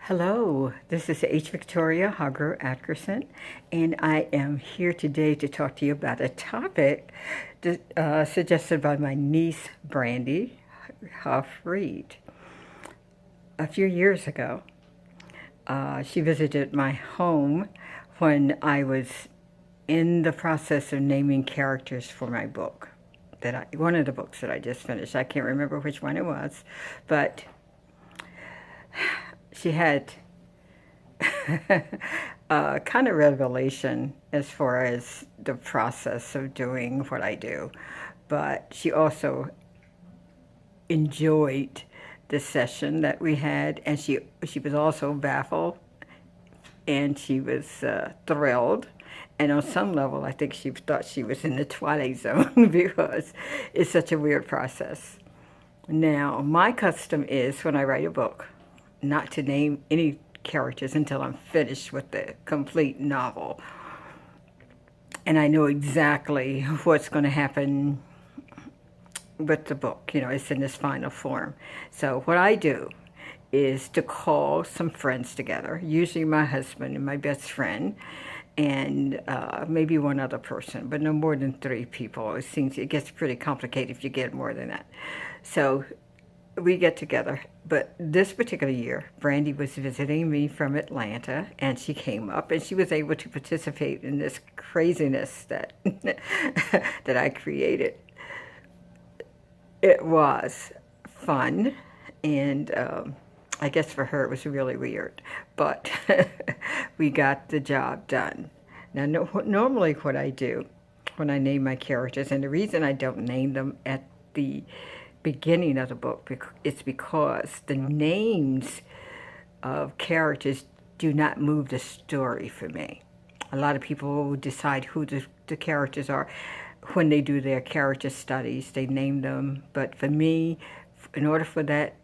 Hello, this is H. Victoria Harger Atkerson, and I am here today to talk to you about a topic suggested by my niece, Brandy Huff Reed. A few years ago, she visited my home when I was in the process of naming characters for my book. One of the books that I just finished. I can't remember which one it was, but she had a kind of revelation as far as the process of doing what I do. But she also enjoyed the session that we had, and she was also baffled, and she was thrilled. And on some level, I think she thought she was in the Twilight Zone because it's such a weird process. Now, my custom is when I write a book, not to name any characters until I'm finished with the complete novel. And I know exactly what's going to happen with the book. You know, it's in this final form. So what I do is to call some friends together, usually my husband and my best friend, and maybe one other person, but no more than 3 people. It gets pretty complicated if you get more than that. So we get together. But this particular year, Brandy was visiting me from Atlanta, and she came up, and she was able to participate in this craziness that that I created. It was fun, and I guess for her it was really weird, but we got the job done. Now, normally what I do when I name my characters, and the reason I don't name them at the beginning of the book, it's because the names of characters do not move the story for me. A lot of people decide who the characters are when they do their character studies. They name them, but for me, in order for that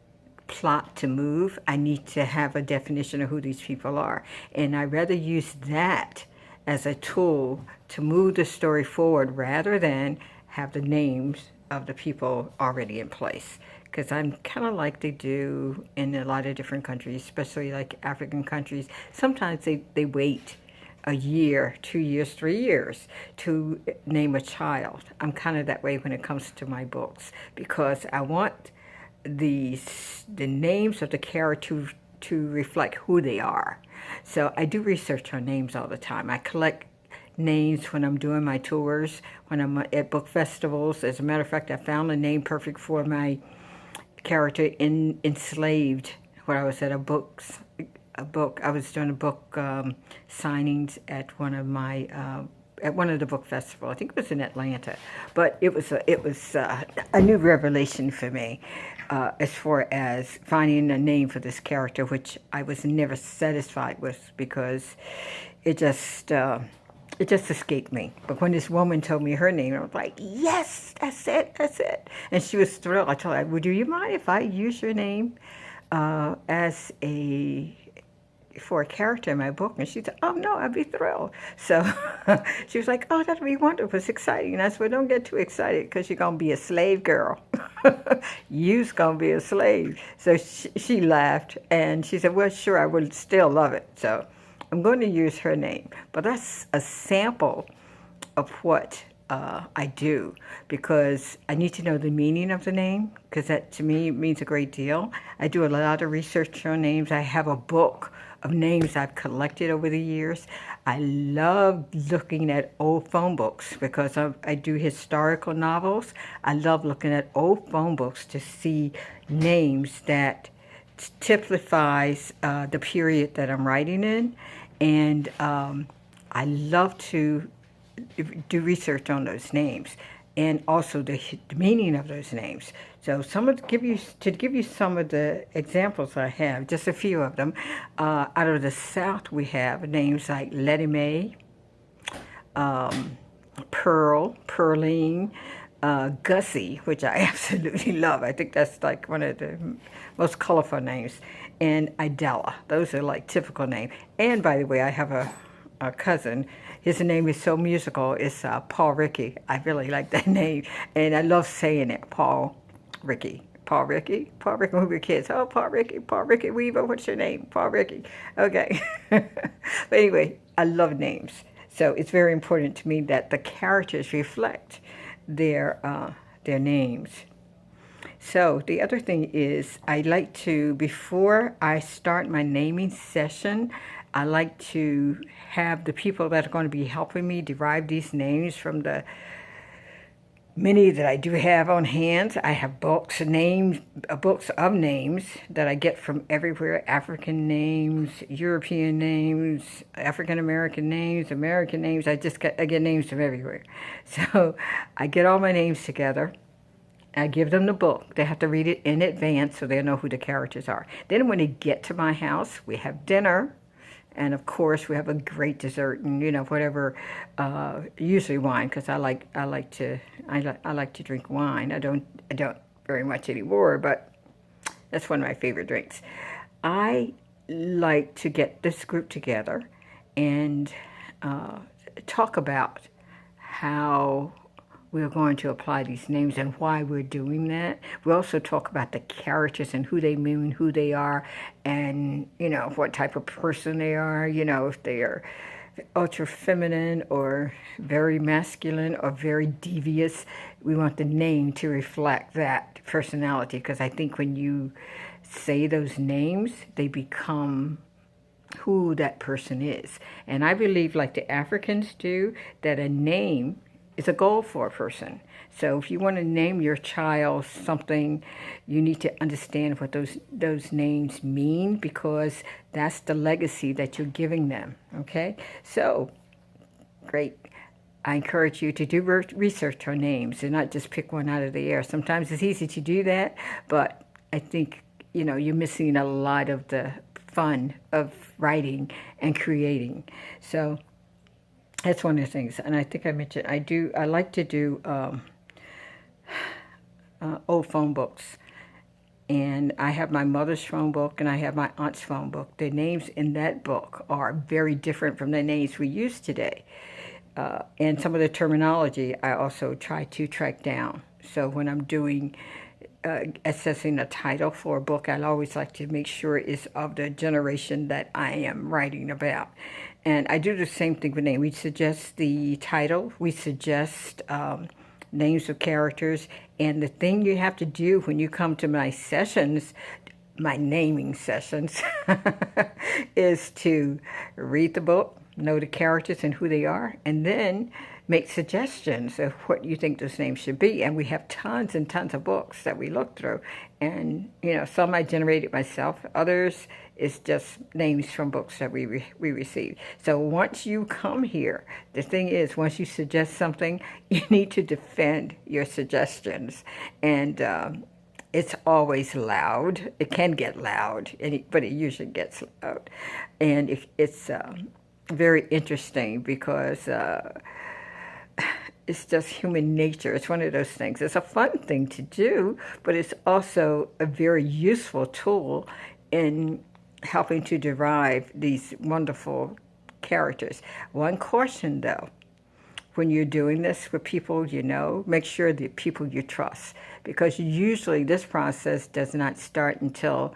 plot to move, I need to have a definition of who these people are. And I'd rather use that as a tool to move the story forward rather than have the names of the people already in place. Because I'm kind of like they do in a lot of different countries, especially like African countries. Sometimes they wait a year, 2 years, 3 years to name a child. I'm kind of that way when it comes to my books, because I want the names of the character to reflect who they are. So I do research on names all the time. I collect names when I'm doing my tours, when I'm at book festivals. As a matter of fact, I found a name perfect for my character in Enslaved, where I was at a book. I was doing a book signings at one of the book festivals. I think it was in Atlanta, but it was a new revelation for me as far as finding a name for this character, which I was never satisfied with because it just escaped me. But when this woman told me her name, I was like, yes, that's it. And she was thrilled. I told her, would you mind if I use your name for a character in my book? And she said, oh no, I'd be thrilled. So she was like, oh, that'd be wonderful. It's exciting. And I said, well, don't get too excited because you're going to be a slave girl. You's going to be a slave. So she laughed and she said, well, sure, I would still love it. So I'm going to use her name. But that's a sample of what I do, because I need to know the meaning of the name, because that to me means a great deal. I do a lot of research on names. I have a book of names I've collected over the years. I love looking at old phone books because I do historical novels. I love looking at old phone books to see names that typifies the period that I'm writing in. And I love to do research on those names and also the meaning of those names. So to give you some of the examples I have, just a few of them. Out of the South, we have names like Letty Mae, Pearl, Pearline, Gussie, which I absolutely love. I think that's like one of the most colorful names, and Idella. Those are like typical names. And by the way, I have a cousin. His name is so musical. It's Paul Ricky. I really like that name, and I love saying it, Paul Ricky. Paul Ricky. Paul Ricky when we were kids. Oh, Paul Ricky Weaver, what's your name? Paul Ricky. Okay. But anyway, I love names. So it's very important to me that the characters reflect their names. So the other thing is I like to, before I start my naming session, I like to have the people that are going to be helping me derive these names from the many that I do have on hand. I have books of names that I get from everywhere. African names, European names, African-American names, American names. I get names from everywhere. So I get all my names together. I give them the book. They have to read it in advance so they know who the characters are. Then when they get to my house, we have dinner. And of course, we have a great dessert and whatever. Usually wine, because I like to drink wine. I don't very much anymore, but that's one of my favorite drinks. I like to get this group together and talk about how we're going to apply these names and why we're doing that. We also talk about the characters and who they mean, who they are, and what type of person they are. If they are ultra feminine or very masculine or very devious. We want the name to reflect that personality, because I think when you say those names, they become who that person is. And I believe, like the Africans do, that a name is a goal for a person. So if you want to name your child something, you need to understand what those names mean, because that's the legacy that you're giving them. Okay? So, great. I encourage you to do research on names and not just pick one out of the air. Sometimes it's easy to do that, but I think, you're missing a lot of the fun of writing and creating. So that's one of the things. And I think I mentioned, I like to do old phone books. And I have my mother's phone book and I have my aunt's phone book. The names in that book are very different from the names we use today. And some of the terminology I also try to track down. So when I'm doing assessing a title for a book, I always like to make sure it's of the generation that I am writing about. And I do the same thing with names. We suggest the title. We suggest names of characters. And the thing you have to do when you come to my sessions, my naming sessions, is to read the book, know the characters and who they are, and then make suggestions of what you think those names should be. And we have tons and tons of books that we look through. And, some I generated myself. Others is just names from books that we receive. So once you come here, the thing is, once you suggest something, you need to defend your suggestions. And it's always loud. It can get loud, but it usually gets loud. And it's very interesting because it's just human nature. It's one of those things. It's a fun thing to do, but it's also a very useful tool in helping to derive these wonderful characters. One caution, though, when you're doing this with people make sure the people you trust, because usually this process does not start until,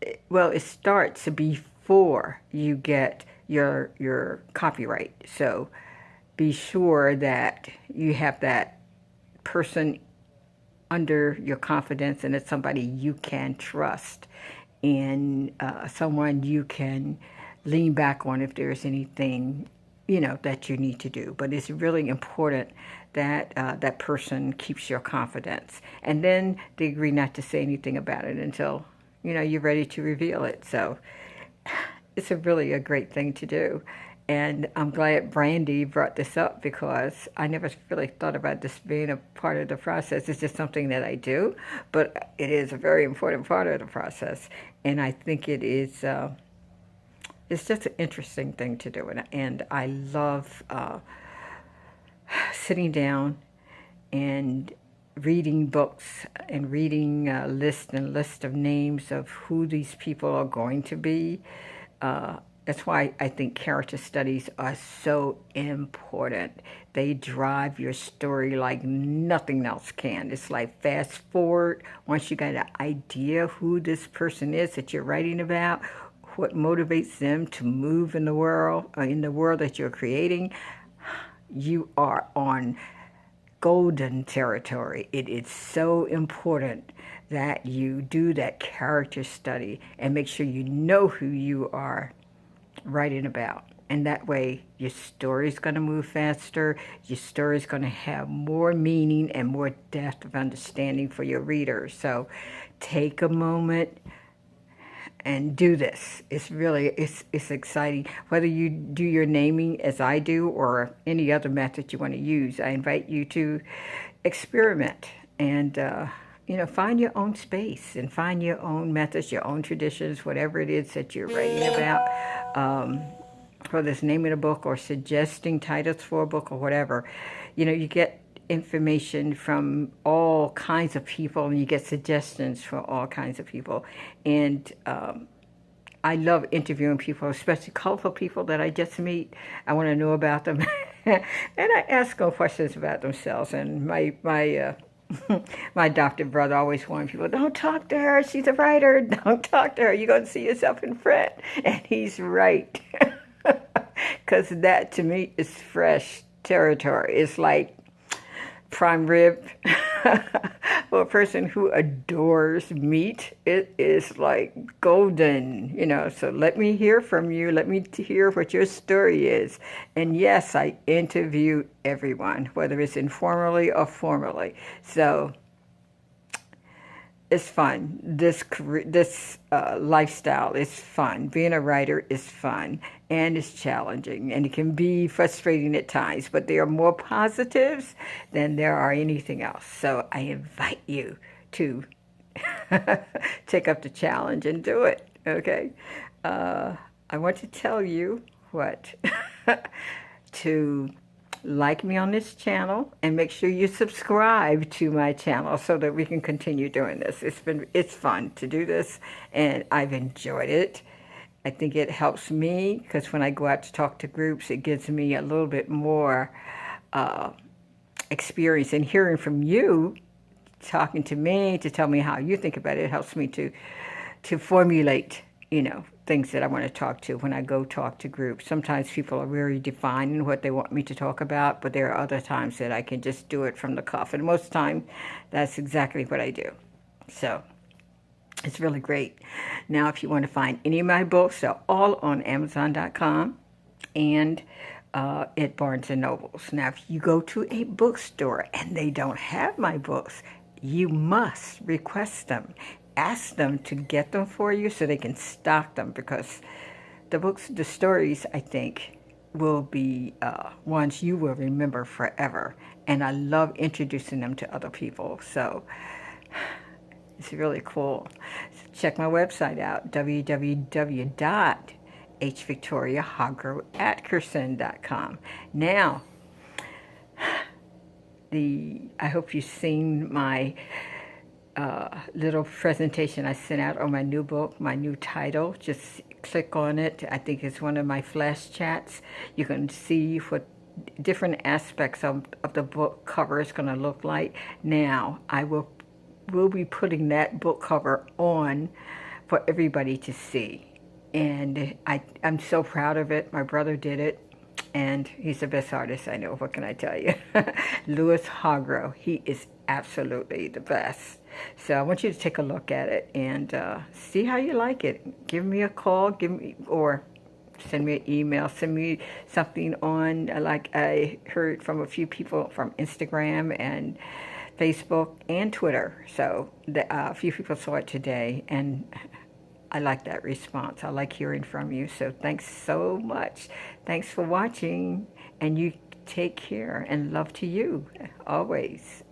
it starts before you get your copyright. So be sure that you have that person under your confidence, and it's somebody you can trust, and someone you can lean back on if there's anything that you need to do. But it's really important that that person keeps your confidence, and then they agree not to say anything about it until you're ready to reveal it. So it's really a great thing to do. And I'm glad Brandy brought this up, because I never really thought about this being a part of the process. It's just something that I do, but it is a very important part of the process. And I think it is, it's just an interesting thing to do. And I love sitting down and reading books and reading lists of names of who these people are going to be. That's why I think character studies are so important. They drive your story like nothing else can. It's like fast forward, once you got an idea who this person is that you're writing about, what motivates them to move in the world, or in the world that you're creating, you are on golden territory. It is so important that you do that character study and make sure you know who you are writing about. And that way, your story's going to move faster. Your story's going to have more meaning and more depth of understanding for your readers. So take a moment and do this. It's really, it's exciting. Whether you do your naming as I do or any other method you want to use, I invite you to experiment and, find your own space and find your own methods, your own traditions, whatever it is that you're writing about. Whether it's naming a book or suggesting titles for a book or whatever, you get information from all kinds of people and you get suggestions from all kinds of people. And I love interviewing people, especially colorful people that I just meet. I want to know about them. And I ask them questions about themselves. And my my adopted brother always warned people, don't talk to her. She's a writer. Don't talk to her. You're going to see yourself in print. And he's right. Because that, to me, is fresh territory. It's like prime rib for a person who adores meat. It is like golden, So let me hear from you. Let me hear what your story is. And yes, I interview everyone, whether it's informally or formally. So it's fun. This lifestyle is fun. Being a writer is fun, and it's challenging, and it can be frustrating at times, but there are more positives than there are anything else. So I invite you to take up the challenge and do it, okay? I want to tell you what, to like me on this channel and make sure you subscribe to my channel so that we can continue doing this. It's fun to do this, and I've enjoyed it. I think it helps me because when I go out to talk to groups, it gives me a little bit more experience, and hearing from you, talking to me to tell me how you think about it, helps me to formulate, things that I want to talk to when I go talk to groups. Sometimes people are very defining what they want me to talk about, but there are other times that I can just do it from the cuff. And most of the time, that's exactly what I do. So it's really great. Now, if you want to find any of my books, they're all on Amazon.com and at Barnes & Nobles. Now, if you go to a bookstore and they don't have my books, you must request them. Ask them to get them for you so they can stock them, because the stories, I think, will be ones you will remember forever. And I love introducing them to other people. So it's really cool. So check my website out, www.hvictoriahargroveatkerson.com. Now, I hope you've seen my little presentation I sent out on my new book, my new title. Just click on it. I think it's one of my flash chats. You can see what different aspects of the book cover is going to look like. Now, I will be putting that book cover on for everybody to see. And I'm so proud of it. My brother did it, and he's the best artist I know. What can I tell you? Louis Hargrove. He is absolutely the best. So I want you to take a look at it and see how you like it. Give me a call, or send me an email, send me something on, like I heard from a few people from Instagram and Facebook and Twitter. So a few people saw it today, and I like that response. I like hearing from you. So thanks so much. Thanks for watching, and you take care, and love to you always.